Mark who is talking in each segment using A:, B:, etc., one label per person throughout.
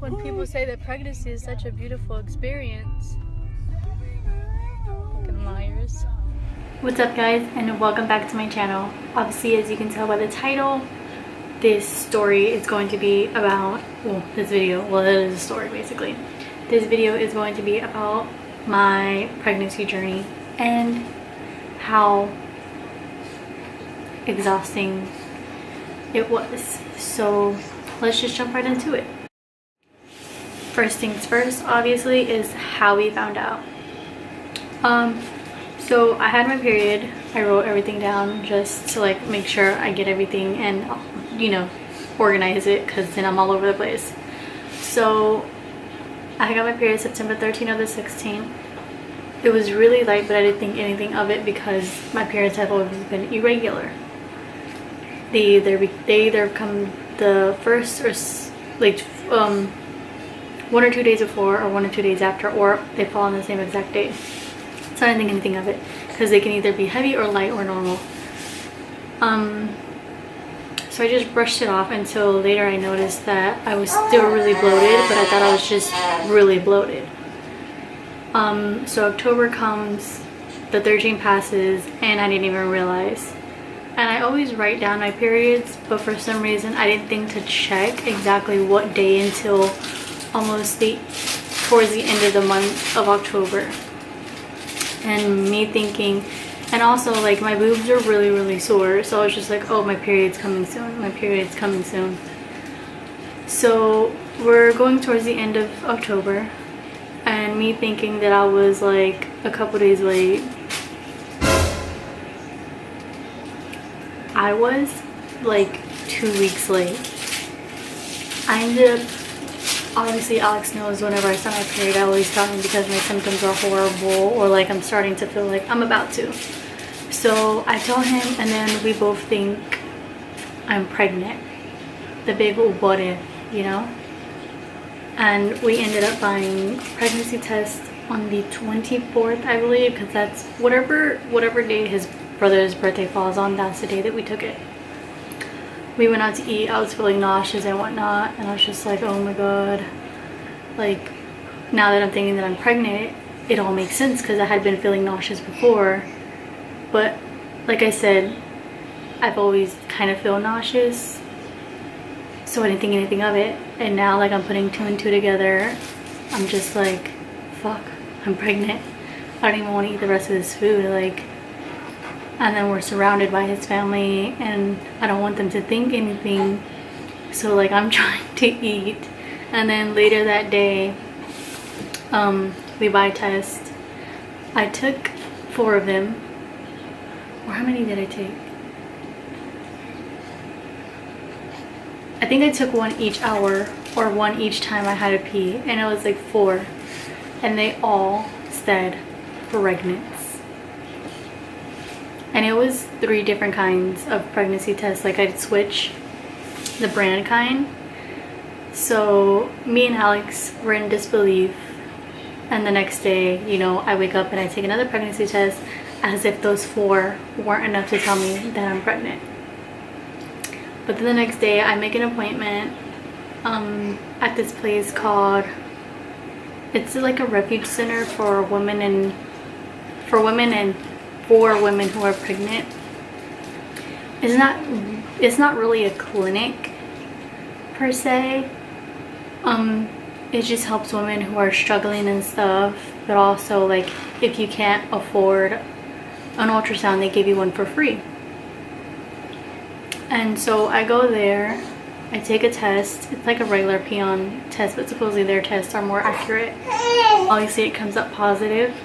A: when people say that pregnancy is such a beautiful experience. Fucking liars. What's up, guys, and welcome back to my channel. Obviously, as you can tell by the title, this story is going to be about, it is a story basically. This video is going to be about my pregnancy journey and how exhausting it was. So let's just jump right into it. First things first, obviously, is how we found out. So I had my period. I wrote everything down just to like make sure I get everything and, you know, organize it, because then I'm all over the place. So I got my period September 13th or the 16th. It was really light, but I didn't think anything of it because my periods have always been irregular. They either come the first or like 1 or 2 days before, or 1 or 2 days after, or they fall on the same exact day. So I didn't think anything of it because they can either be heavy or light or normal. So I just brushed it off until later I noticed that I was still really bloated, but I thought I was just really bloated. So October comes, the 13 passes, and I didn't even realize. And I always write down my periods, but for some reason I didn't think to check exactly what day until almost towards the end of the month of October. And me thinking, and also like my boobs are really sore, so I was just like, oh, my period's coming soon, my period's coming soon. So we're going towards the end of October, and me thinking that I was like a couple days late, I was like 2 weeks late. I ended up, obviously Alex knows whenever I start my period I always tell him because my symptoms are horrible, or like I'm starting to feel like I'm about to. So I tell him, and then we both think I'm pregnant. The big what if, you know? And we ended up buying pregnancy tests on the 24th, I believe, because that's whatever day his brother's birthday falls on, that's the day that we took it. We went out to eat. I was feeling nauseous and whatnot, and I was just like, oh my god, like now that I'm thinking that I'm pregnant, it all makes sense because I had been feeling nauseous before. But like I said, I've always kind of feel nauseous, so I didn't think anything of it. And now like I'm putting 2 and 2 together, I'm just like, fuck, I'm pregnant. I don't even want to eat the rest of this food, like. And then we're surrounded by his family, and I don't want them to think anything, so like I'm trying to eat. And then later that day, we buy tests. I took 4 of them. Or how many did I take? I think I took 1 each hour, or 1 each time I had a pee, and it was like 4, and they all said pregnant. And it was 3 different kinds of pregnancy tests. Like I'd switch the brand kind. So me and Alex were in disbelief. And the next day, you know, I wake up and I take another pregnancy test as if those 4 weren't enough to tell me that I'm pregnant. But then the next day I make an appointment at this place called, it's like a refuge center for women and for women who are pregnant. It's not really a clinic per se. It just helps women who are struggling and stuff, but also like if you can't afford an ultrasound, they give you one for free. And so I go there, I take a test. It's like a regular peon test, but supposedly their tests are more accurate. Obviously it comes up positive.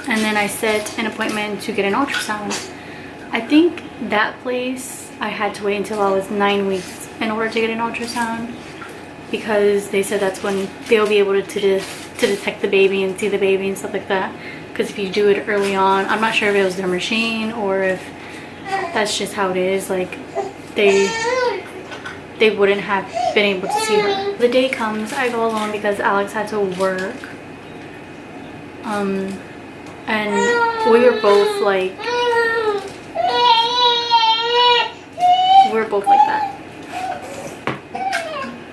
A: And then I set an appointment to get an ultrasound. I think that place I had to wait until I was 9 weeks in order to get an ultrasound, because they said that's when they'll be able to detect the baby and see the baby and stuff like that. Because if you do it early on, I'm not sure if it was their machine or if that's just how it is, like they wouldn't have been able to see her. The day comes, I go alone because Alex had to work. And we were both like that.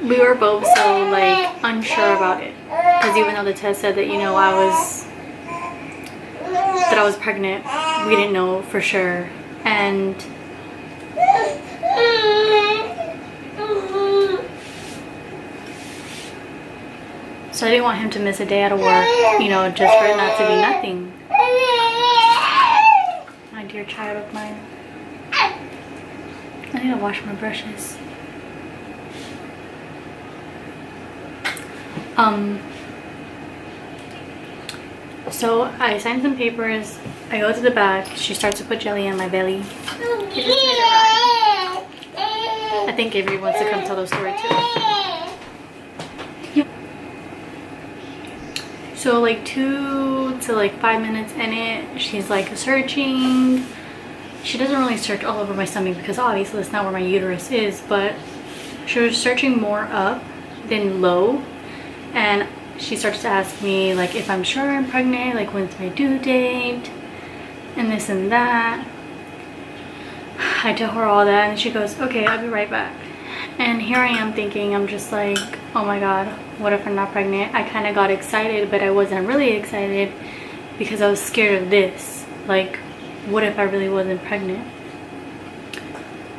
A: we were both so like unsure about it, because even though the test said that, you know, I was pregnant, we didn't know for sure. And so I didn't want him to miss a day out of work, you know, just for it not to be nothing. My dear child of mine. I need to wash my brushes. So I signed some papers. I go to the back. She starts to put jelly in my belly. It just made it right. I think Avery wants to come tell the story too. So like 2 to like 5 minutes in it, she's like searching. She doesn't really search all over my stomach because obviously that's not where my uterus is, but she was searching more up than low. And she starts to ask me like if I'm sure I'm pregnant, like when's my due date, and this and that. I tell her all that and she goes, okay, I'll be right back. And here I am thinking, I'm just like, oh my god, what if I'm not pregnant? I kind of got excited, but I wasn't really excited because I was scared of this. Like, what if I really wasn't pregnant?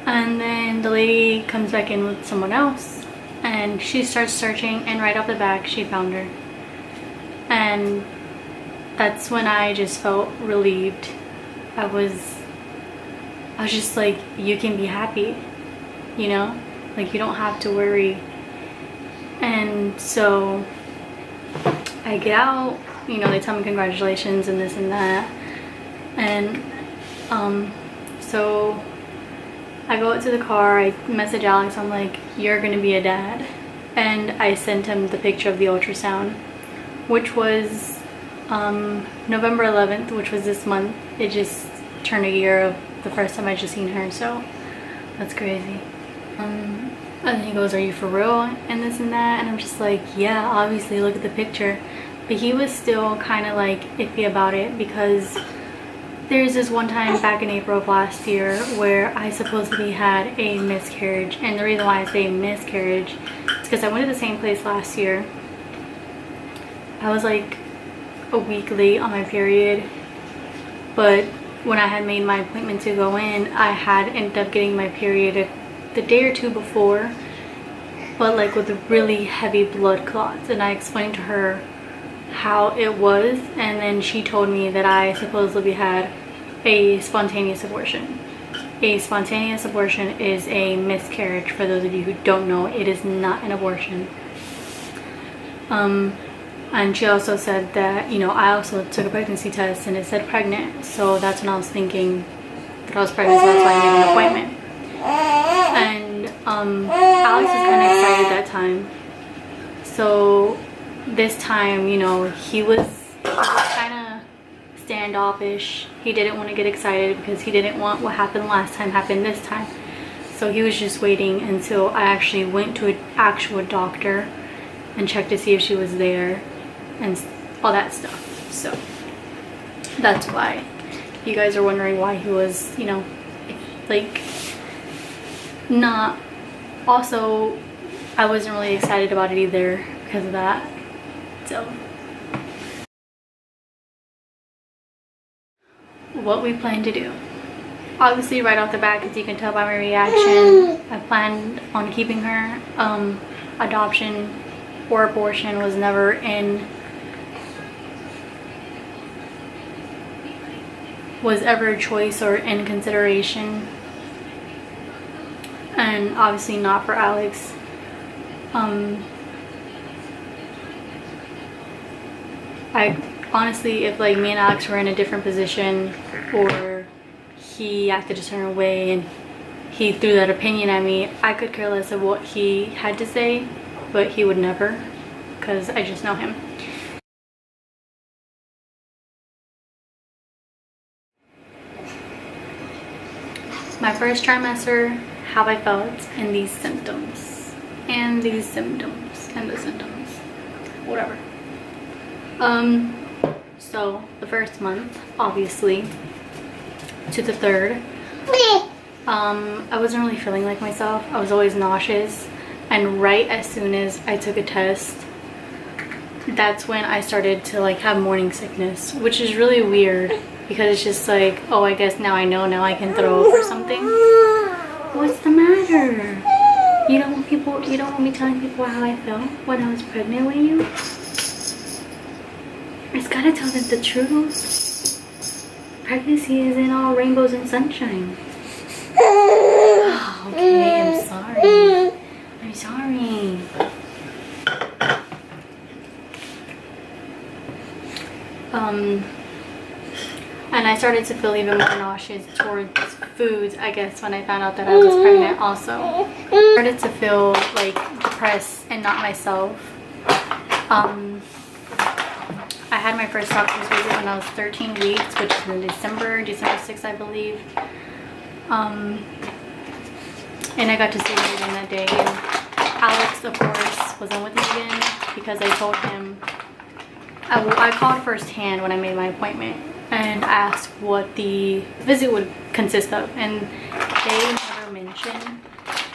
A: And then the lady comes back in with someone else and she starts searching, and right off the back she found her. And that's when I just felt relieved. I was just like, you can be happy, you know, like you don't have to worry. And so I get out, you know, they tell me congratulations and this and that. And so I go out to the car, I message Alex, I'm like, you're gonna be a dad. And I sent him the picture of the ultrasound, which was November 11th, which was this month. It just turned a year of the first time I just seen her, so that's crazy. And he goes, are you for real? And this and that. And I'm just like, yeah, obviously, look at the picture. But he was still kind of like iffy about it, because there's this one time back in April of last year where I supposedly had a miscarriage. And the reason why I say miscarriage is because I went to the same place last year. I was like a week late on my period, but when I had made my appointment to go in, I had ended up getting my period the day or two before, but like with really heavy blood clots. And I explained to her how it was, and then she told me that I supposedly had a spontaneous abortion. A spontaneous abortion is a miscarriage. For those of you who don't know, it is not an abortion. And she also said that, you know, I also took a pregnancy test and it said pregnant, so that's when I was thinking that I was pregnant, so that's why I made an appointment. And Alex was kind of excited that time. So this time, you know, he was kind of standoffish. He didn't want to get excited because he didn't want what happened last time happen this time. So he was just waiting until I actually went to an actual doctor and checked to see if she was there and all that stuff. So that's why you guys are wondering why he was, you know, like not. Also, I wasn't really excited about it either because of that. So what we plan to do, obviously right off the bat, as you can tell by my reaction, I planned on keeping her. Adoption or abortion was never ever a choice or in consideration. And obviously not for Alex. I honestly, if like me and Alex were in a different position, or he acted a certain way and he threw that opinion at me, I could care less of what he had to say, but he would never, because I just know him. My first trimester, how I felt, and these symptoms, and these symptoms, and the symptoms, whatever. So the first month, obviously, to the third, I wasn't really feeling like myself. I was always nauseous. And right as soon as I took a test, that's when I started to like have morning sickness, which is really weird because it's just like, oh, I guess now I know, now I can throw up or something. What's the matter? You don't want me telling people how I felt when I was pregnant with you? I just gotta tell them the truth. Pregnancy isn't all rainbows and sunshine. Oh, okay, I'm sorry. I'm sorry. And I started to feel even more nauseous towards foods, I guess, when I found out that I was pregnant also. I started to feel like depressed and not myself. I had my first doctor's visit when I was 13 weeks, which is in December 6th, I believe. And I got to see him again that day. And Alex, of course, wasn't with me again because I told him, I called firsthand when I made my appointment and asked what the visit would consist of. And they never mentioned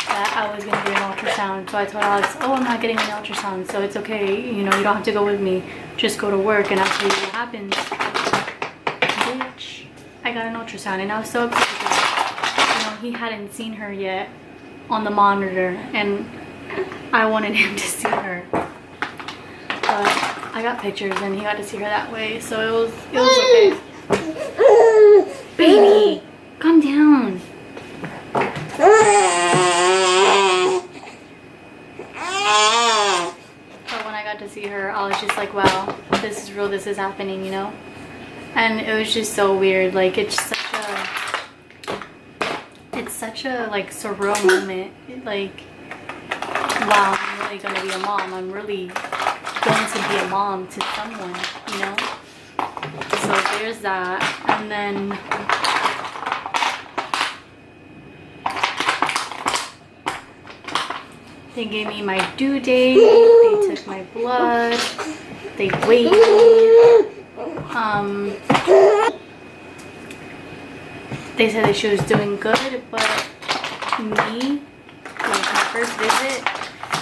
A: that I was going to get an ultrasound. So I told Alex, oh, I'm not getting an ultrasound, so it's okay. You know, you don't have to go with me. Just go to work and I'll tell you what happens. Bitch, I got an ultrasound and I was so upset because, you know, he hadn't seen her yet on the monitor and I wanted him to see her. But I got pictures and he got to see her that way, so it was okay. Baby, calm down. But when I got to see her, I was just like, wow, this is real, this is happening, you know? And it was just so weird. Like, it's such a like surreal moment. Like, wow, I'm really gonna be a mom. I'm really going to be a mom to someone, you know? So there's that. And then they gave me my due date, they took my blood, they weighed me. They said that she was doing good, but me, like my first visit,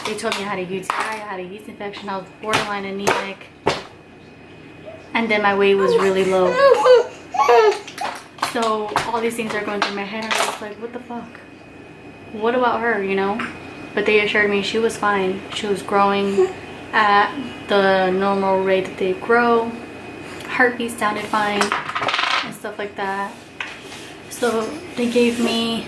A: they told me I had a UTI, I had a yeast infection, I was borderline anemic, and then my weight was really low. So all these things are going through my head and I was like, what the fuck? What about her, you know? But they assured me she was fine. She was growing at the normal rate that they grow. Heartbeat sounded fine and stuff like that. So they gave me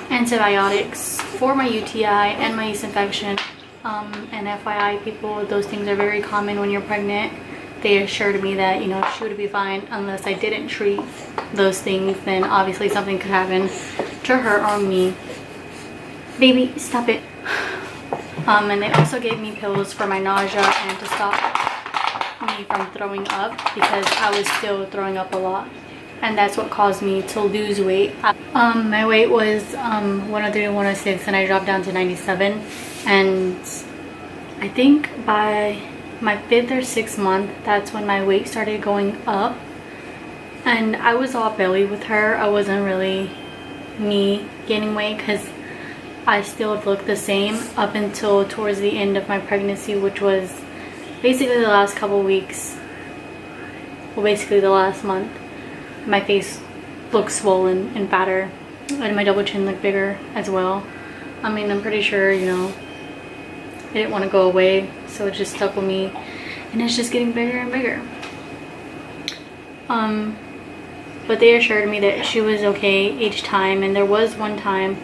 A: antibiotics for my UTI and my yeast infection. And FYI, people, those things are very common when you're pregnant. They assured me that, you know, she would be fine unless I didn't treat those things. Then obviously something could happen to her or me. Baby, stop it. And they also gave me pills for my nausea and to stop me from throwing up because I was still throwing up a lot. And that's what caused me to lose weight. My weight was 103 and 106 and I dropped down to 97. And I think by my 5th or 6th month, that's when my weight started going up. And I was all belly with her. I wasn't really me gaining weight because I still looked the same up until towards the end of my pregnancy, which was basically the last couple weeks. Well, basically the last month. My face looked swollen and fatter, and my double chin looked bigger as well. I mean, I'm pretty sure, you know, it didn't want to go away, so it just stuck with me, and it's just getting bigger and bigger. But they assured me that she was okay each time, and there was one time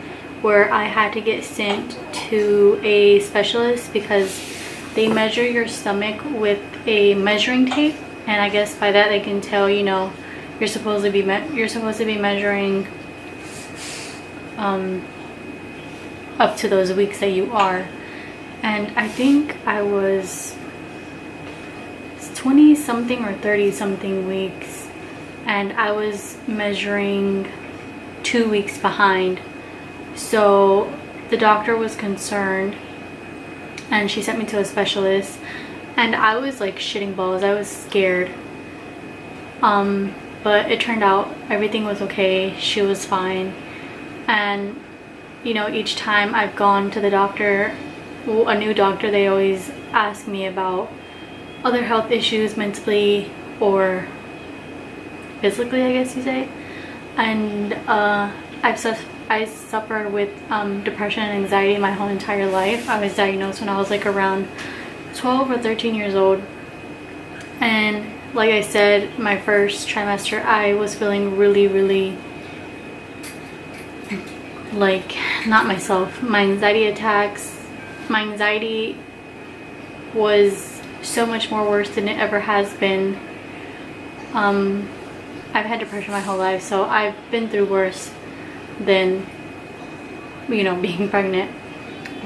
A: where I had to get sent to a specialist because they measure your stomach with a measuring tape, and I guess by that they can tell, you know, you're supposed to be measuring up to those weeks that you are. And I think I was 20 something or 30 something weeks, and I was measuring 2 weeks behind. So the doctor was concerned and she sent me to a specialist, and I was like shitting balls. I was scared. But it turned out everything was okay. She was fine. And you know, each time I've gone to the doctor, well, a new doctor, they always ask me about other health issues mentally or physically, I guess you say. And I suffered with depression and anxiety my whole entire life. I was diagnosed when I was like around 12 or 13 years old. And like I said, my first trimester, I was feeling really like not myself. My anxiety attacks, my anxiety was so much more worse than it ever has been. I've had depression my whole life, so I've been through worse than, you know, being pregnant.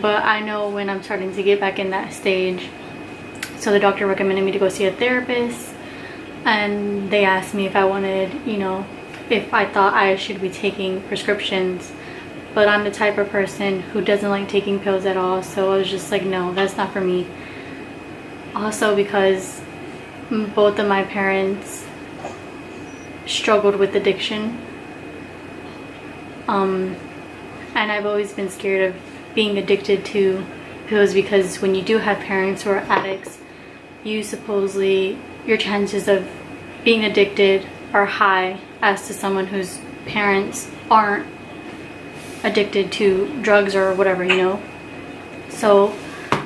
A: But I know when I'm starting to get back in that stage. So the doctor recommended me to go see a therapist, and they asked me if I wanted, you know, if I thought I should be taking prescriptions. But I'm the type of person who doesn't like taking pills at all, so I was just like, no, that's not for me. Also because both of my parents struggled with addiction, and I've always been scared of being addicted to pills, because when you do have parents who are addicts, you supposedly, your chances of being addicted are high as to someone whose parents aren't addicted to drugs or whatever, you know. So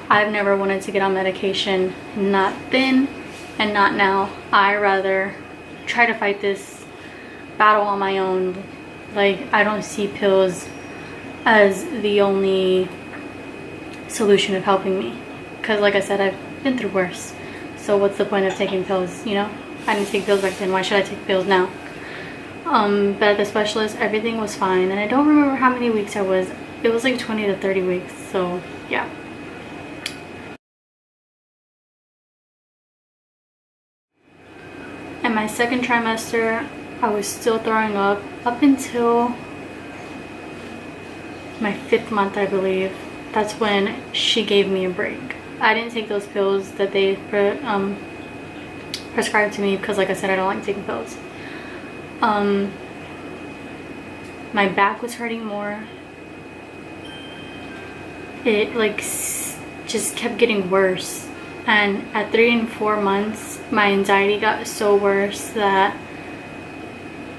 A: I've never wanted to get on medication, not then and not now. I rather try to fight this battle on my own. Like, I don't see pills as the only solution of helping me, because like I said, I've been through worse. So what's the point of taking pills, you know? I didn't take pills back then, why should I take pills now? But at the specialist, everything was fine, and I don't remember how many weeks I was. It was like 20 to 30 weeks, so yeah. And my second trimester, I was still throwing up until my 5th month, I believe. That's when she gave me a break. I didn't take those pills that they prescribed to me, because like I said, I don't like taking pills. My back was hurting more. It like just kept getting worse. And at 3 and 4 months, my anxiety got so worse that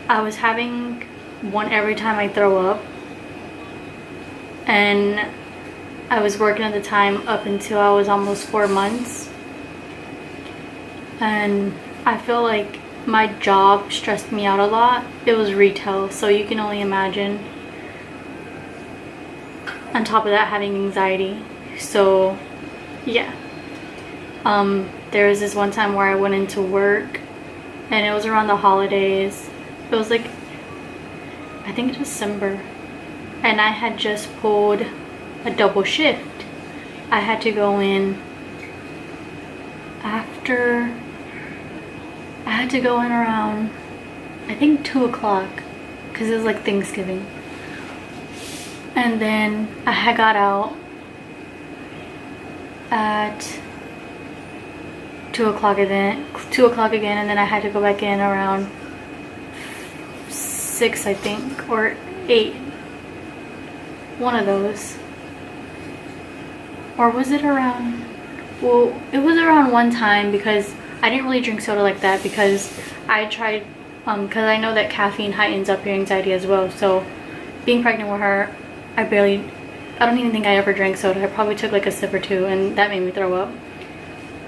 A: I was having one every time I throw up. And I was working at the time up until I was almost 4 months. And I feel like my job stressed me out a lot. It was retail, so you can only imagine. On top of that, having anxiety. So yeah. There was this one time where I went into work, and it was around the holidays. It was like, I think December, and I had just pulled a double shift. I had to go in after, I had to go in around, I think 2 o'clock, because it was like Thanksgiving. And then I had got out at 2 o'clock again, and then I had to go back in around 6, I think, or 8. One of those. Or was it around, well, it was around one time, because I didn't really drink soda like that, because I tried, because I know that caffeine heightens up your anxiety as well. So being pregnant with her, I don't even think I ever drank soda. I probably took like a sip or two, and that made me throw up.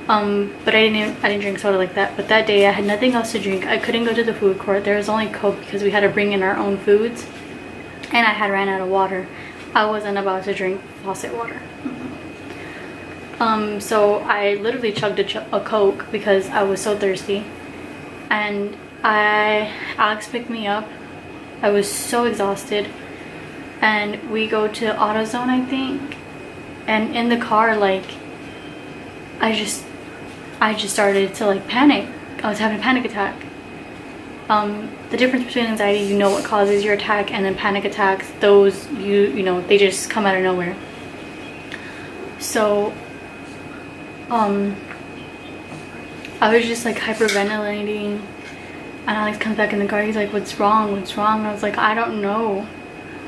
A: But I didn't drink soda like that. But that day I had nothing else to drink. I couldn't go to the food court. There was only Coke, because we had to bring in our own foods, and I had ran out of water. I wasn't about to drink faucet water. So I literally chugged a Coke because I was so thirsty. And Alex picked me up. I was so exhausted, and we go to AutoZone, I think. And in the car, like, I just started to like panic. I was having a panic attack. The difference between anxiety, you know what causes your attack, and then panic attacks, those you know, they just come out of nowhere. So I was just like hyperventilating, and Alex comes back in the car. He's like, what's wrong? And I was like, I don't know.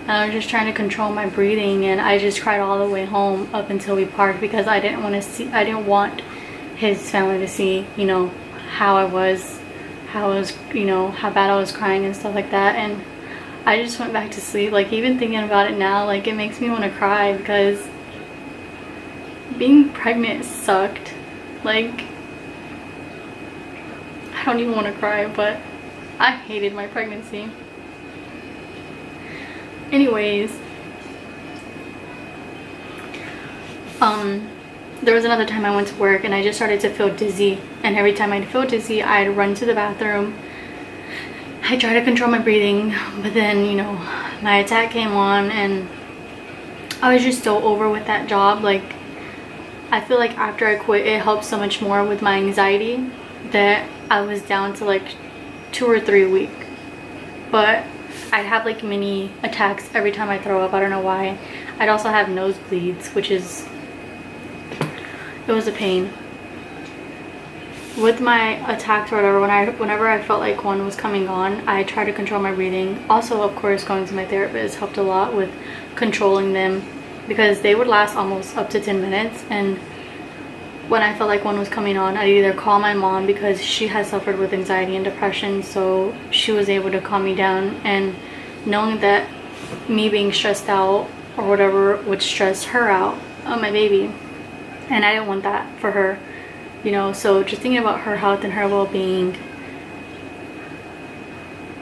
A: And I was just trying to control my breathing, and I just cried all the way home up until we parked because I didn't want his family to see, you know, how I was, you know, how bad I was crying and stuff like that. And I just went back to sleep. Like, even thinking about it now, like, it makes me want to cry because being pregnant sucked. Like, I don't even want to cry, but I hated my pregnancy. Anyways, there was another time I went to work and I just started to feel dizzy, and every time I'd feel dizzy, I'd run to the bathroom. I tried to control my breathing, but then, you know, my attack came on and I was just so over with that job. Like, I feel like after I quit, it helped so much more with my anxiety that I was down to like 2 or 3 a week. But I'd have like mini attacks every time I throw up. I don't know why. I'd also have nosebleeds, which is, it was a pain. With my attacks or whatever, whenever I felt like one was coming on, I tried to control my breathing. Also, of course, going to my therapist helped a lot with controlling them because they would last almost up to 10 minutes. And when I felt like one was coming on, I'd either call my mom because she has suffered with anxiety and depression, so she was able to calm me down. And knowing that me being stressed out or whatever would stress her out on my baby, and I didn't want that for her, you know. So just thinking about her health and her well-being,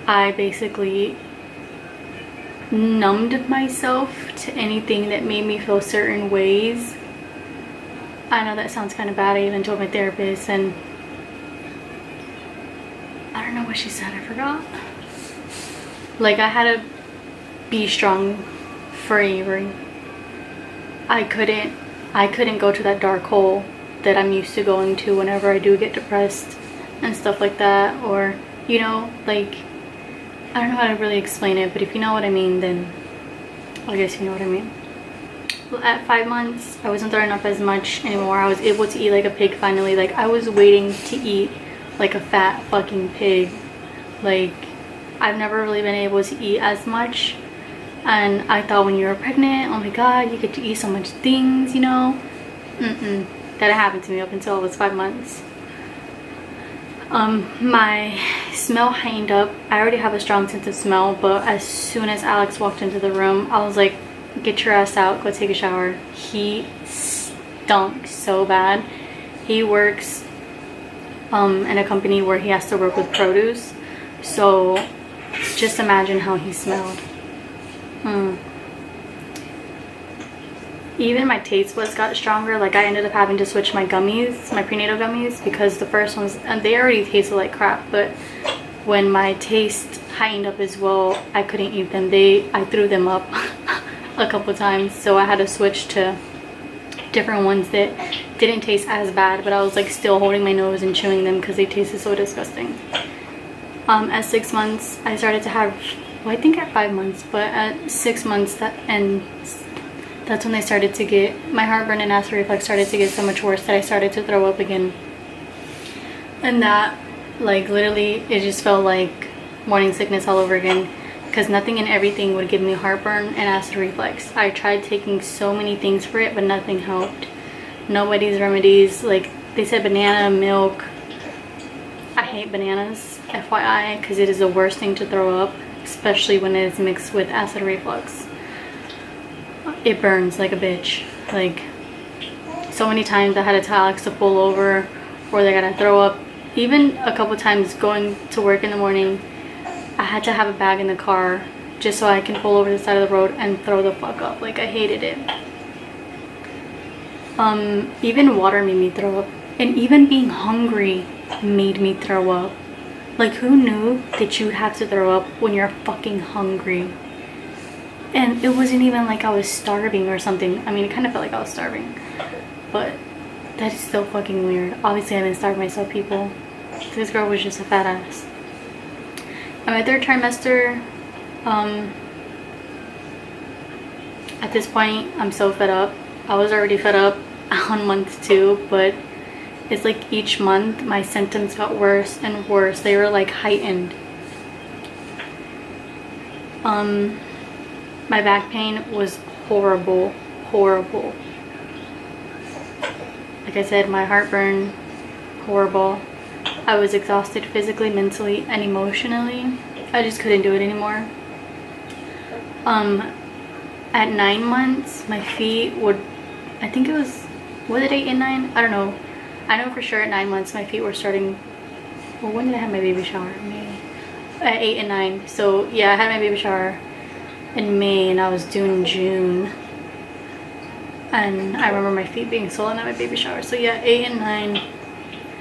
A: I basically numbed myself to anything that made me feel certain ways. I know that sounds kind of bad. I even told my therapist, and I don't know what she said, I forgot. Like, I had to be strong for Avery. I couldn't go to that dark hole that I'm used to going to whenever I do get depressed and stuff like that. Or, you know, like, I don't know how to really explain it, but if you know what I mean, then I guess you know what I mean. Well, at 5 months, I wasn't throwing up as much anymore. I was able to eat like a pig finally. Like, I was waiting to eat like a fat fucking pig. Like, I've never really been able to eat as much. And I thought when you were pregnant, oh my god, you get to eat so much things, you know. That didn't happen to me up until I was 5 months. My smell heightened up. I already have a strong sense of smell, but as soon as Alex walked into the room, I was like, get your ass out, go take a shower. He stunk so bad. He works in a company where he has to work with produce, so just imagine how he smelled. Even my taste buds got stronger. Like, I ended up having to switch my gummies, my prenatal gummies, because the first ones, and they already tasted like crap, but when my taste heightened up as well, I couldn't eat them. I threw them up a couple times, so I had to switch to different ones that didn't taste as bad, but I was like still holding my nose and chewing them because they tasted so disgusting. At 6 months, I started to have, well, I think at 5 months, but at 6 months, that's when they started to get, my heartburn and acid reflux started to get so much worse that I started to throw up again. And that, like, literally, it just felt like morning sickness all over again, because nothing and everything would give me heartburn and acid reflux. I tried taking so many things for it, but nothing helped. Nobody's remedies. Like, they said banana, milk. I hate bananas, FYI, because it is the worst thing to throw up, especially when it is mixed with acid reflux. It burns like a bitch. Like, so many times I had to tell Alex to pull over, or they gotta throw up. Even a couple times going to work in the morning, I had to have a bag in the car just so I can pull over the side of the road and throw the fuck up. Like, I hated it. Even water made me throw up, and even being hungry made me throw up. Like, who knew that you'd have to throw up when you're fucking hungry? And it wasn't even like I was starving or something. I mean, it kind of felt like I was starving, but that is so fucking weird. Obviously, I didn't starve myself, people. This girl was just a fat ass. In my 3rd trimester, at this point, I'm so fed up. I was already fed up on month 2, but it's like each month my symptoms got worse and worse. They were like heightened. My back pain was horrible, horrible. Like I said, my heartburn, horrible. I was exhausted physically, mentally, and emotionally. I just couldn't do it anymore. At 9 months, my feet would, I think it was it 8 and 9? I don't know. I know for sure at 9 months my feet were starting, well, when did I have my baby shower? May. At 8 and 9. So yeah, I had my baby shower in May and I was due in June. And I remember my feet being swollen at my baby shower. So yeah, 8 and 9,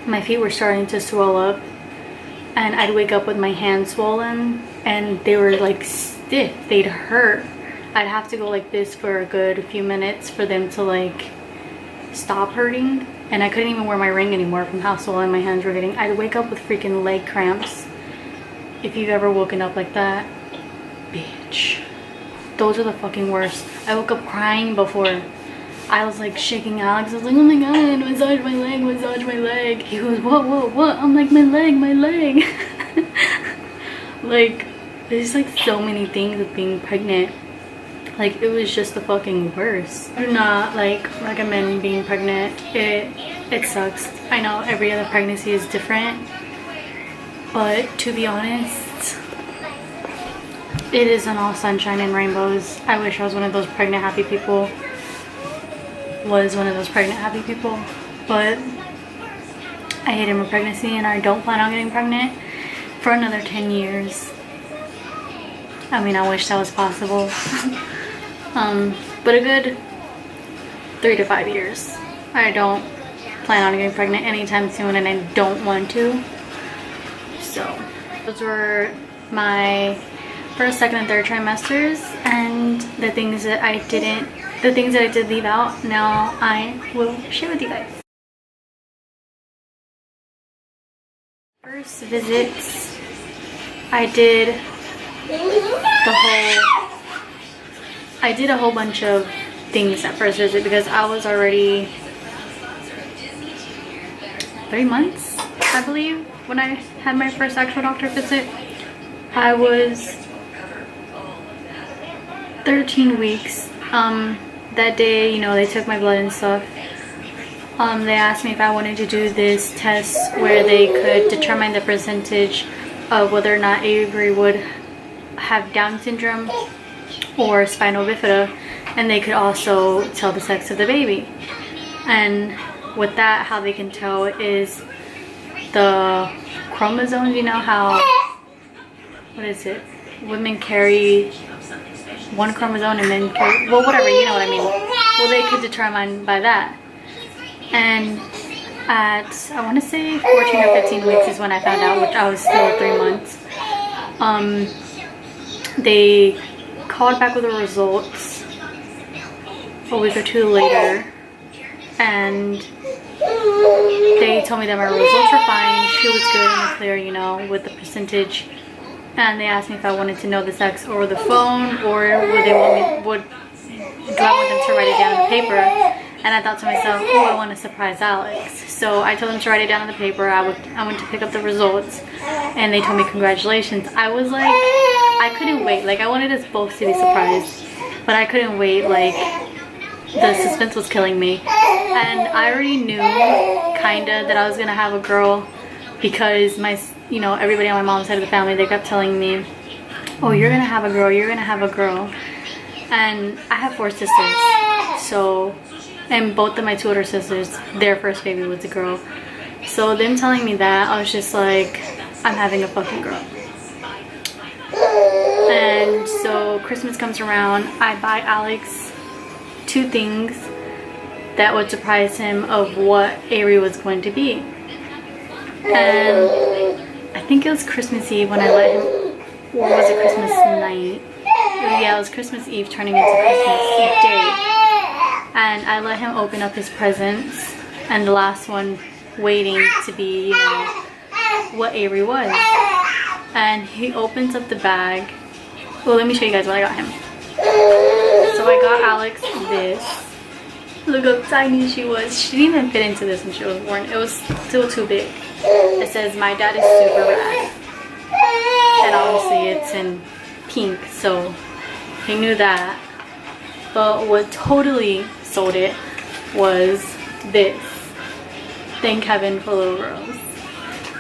A: my feet were starting to swell up. And I'd wake up with my hands swollen and they were like stiff. They'd hurt. I'd have to go like this for a good few minutes for them to like stop hurting. And I couldn't even wear my ring anymore from how swollen my hands were getting. I'd wake up with freaking leg cramps. If you've ever woken up like that, bitch. Those are the fucking worst. I woke up crying before. I was like shaking Alex. I was like, oh my god, massage my leg, massage my leg. He goes, what? I'm like, my leg. Like, there's like so many things with being pregnant. Like, it was just the fucking worst. I do not like recommend being pregnant. It sucks. I know every other pregnancy is different, but to be honest, it isn't all sunshine and rainbows. I wish I was one of those pregnant happy people. But I hated my pregnancy and I don't plan on getting pregnant for another 10 years. I mean, I wish that was possible. But a good 3 to 5 years. I don't plan on getting pregnant anytime soon and I don't want to. So those were my first, second, and third trimesters and the things that I did leave out. Now I will share with you guys. First visits, I did a whole bunch of things at first visit because I was already 3 months, I believe, when I had my first actual doctor visit. I was 13 weeks. That day, you know, they took my blood and stuff. They asked me if I wanted to do this test where they could determine the percentage of whether or not Avery would have Down syndrome or spinal bifida, and they could also tell the sex of the baby. And with that, how they can tell is the chromosomes. You know how, what is it, women carry one chromosome and men carry, well, whatever, you know what I mean. Well, they could determine by that. And at, I want to say 14 or 15 weeks is when I found out, which I was still 3 months. They called back with the results a week or 2 later, and they told me that my results were fine. She was good in the clear, you know, with the percentage. And they asked me if I wanted to know the sex over the phone, or do I want them to write it down on the paper? And I thought to myself, oh, I want to surprise Alex. So I told them to write it down on the paper. I went to pick up the results, and they told me congratulations. I was like, I couldn't wait. Like, I wanted us both to be surprised, but I couldn't wait. Like, the suspense was killing me. And I already knew, kinda, that I was gonna have a girl because you know, everybody on my mom's side of the family, they kept telling me, oh, you're gonna have a girl, you're gonna have a girl. And I have 4 sisters, so, and both of my 2 older sisters, their first baby was a girl. So them telling me that, I was just like, I'm having a fucking girl. And so Christmas comes around, I buy Alex 2 things that would surprise him of what Avery was going to be. And I think it was Christmas Eve when I let him, or was it Christmas night? Yeah, it was Christmas Eve turning into Christmas Day. And I let him open up his presents, and the last one waiting to be, you know, what Avery was. And he opens up the bag. Well, let me show you guys what I got him. So I got Alex this. Look how tiny she was. She didn't even fit into this when she was born. It was still too big. It says, my dad is super rad. And obviously it's in pink, so He knew that. But what totally sold it was this. Thank heaven for little girls.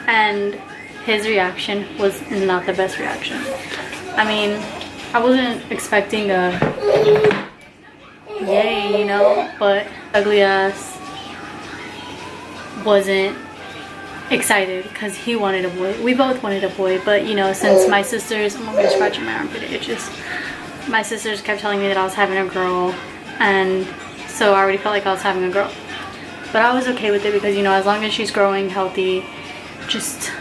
A: And his reaction was not the best reaction. I mean, I wasn't expecting a yay, you know, but ugly ass wasn't excited because he wanted a boy. We both wanted a boy, but you know, since my sisters, I'm always scratching my armpit itches. My sisters kept telling me that I was having a girl, and so I already felt like I was having a girl. But I was okay with it because, you know, as long as she's growing healthy, just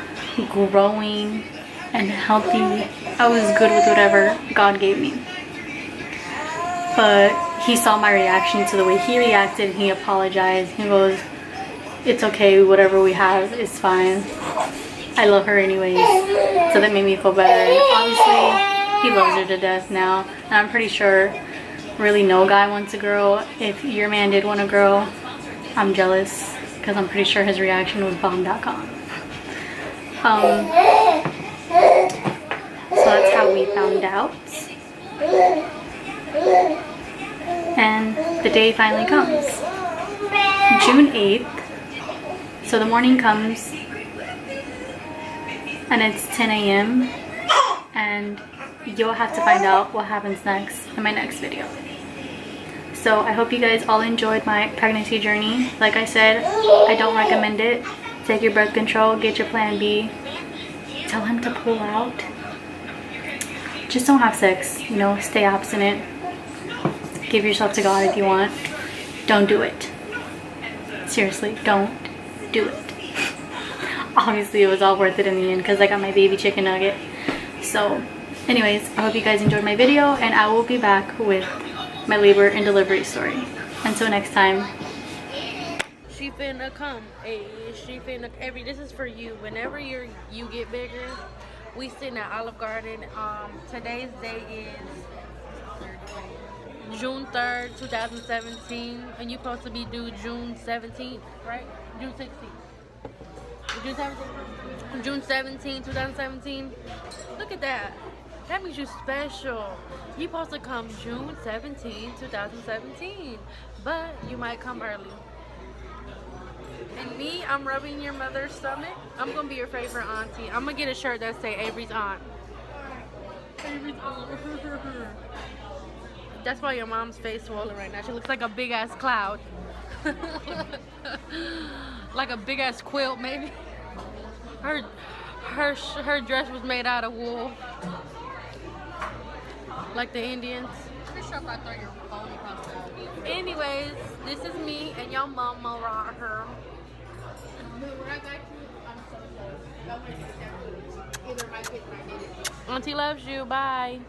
A: growing and healthy, I was good with whatever God gave me. But he saw my reaction to the way he reacted, and he apologized. He goes, it's okay, whatever we have is fine. I love her anyways. So that made me feel better. And obviously, he loves her to death now. And I'm pretty sure really no guy wants a girl. If your man did want a girl, I'm jealous because I'm pretty sure his reaction was bomb.com. So that's how we found out. And the day finally comes. June 8th. So the morning comes and it's 10 a.m. and you'll have to find out what happens next in my next video. So I hope you guys all enjoyed my pregnancy journey. Like I said, I don't recommend it. Take your birth control, get your plan B, tell him to pull out. Just don't have sex, you know, stay abstinent. Give yourself to God if you want. Don't do it. Seriously, don't do it. Obviously it was all worth it in the end because I got my baby chicken nugget. So anyways, I hope you guys enjoyed my video, and I will be back with my labor and delivery story. Until next time.
B: She finna come. Hey, she finna this is for you. Whenever you get bigger, we sitting at Olive Garden. Today's day is June 3rd, 2017, and you're supposed to be due June 17th, right? June 16th. June 17th? June 17th, 2017. Look at that. That means you're special. You're supposed to come June 17th, 2017, but you might come early. And me, I'm rubbing your mother's stomach. I'm gonna be your favorite auntie. I'm gonna get a shirt that say Avery's aunt. Avery's aunt. That's why your mom's face swollen right now. She looks like a big ass cloud. Like a big ass quilt, maybe. Her dress was made out of wool. Like the Indians. Pretty sure if I throw your phone across the... Anyways, this is me and your mama right here. When I got you, I'm so sorry. Either my kids or I did it. Auntie loves you. Bye.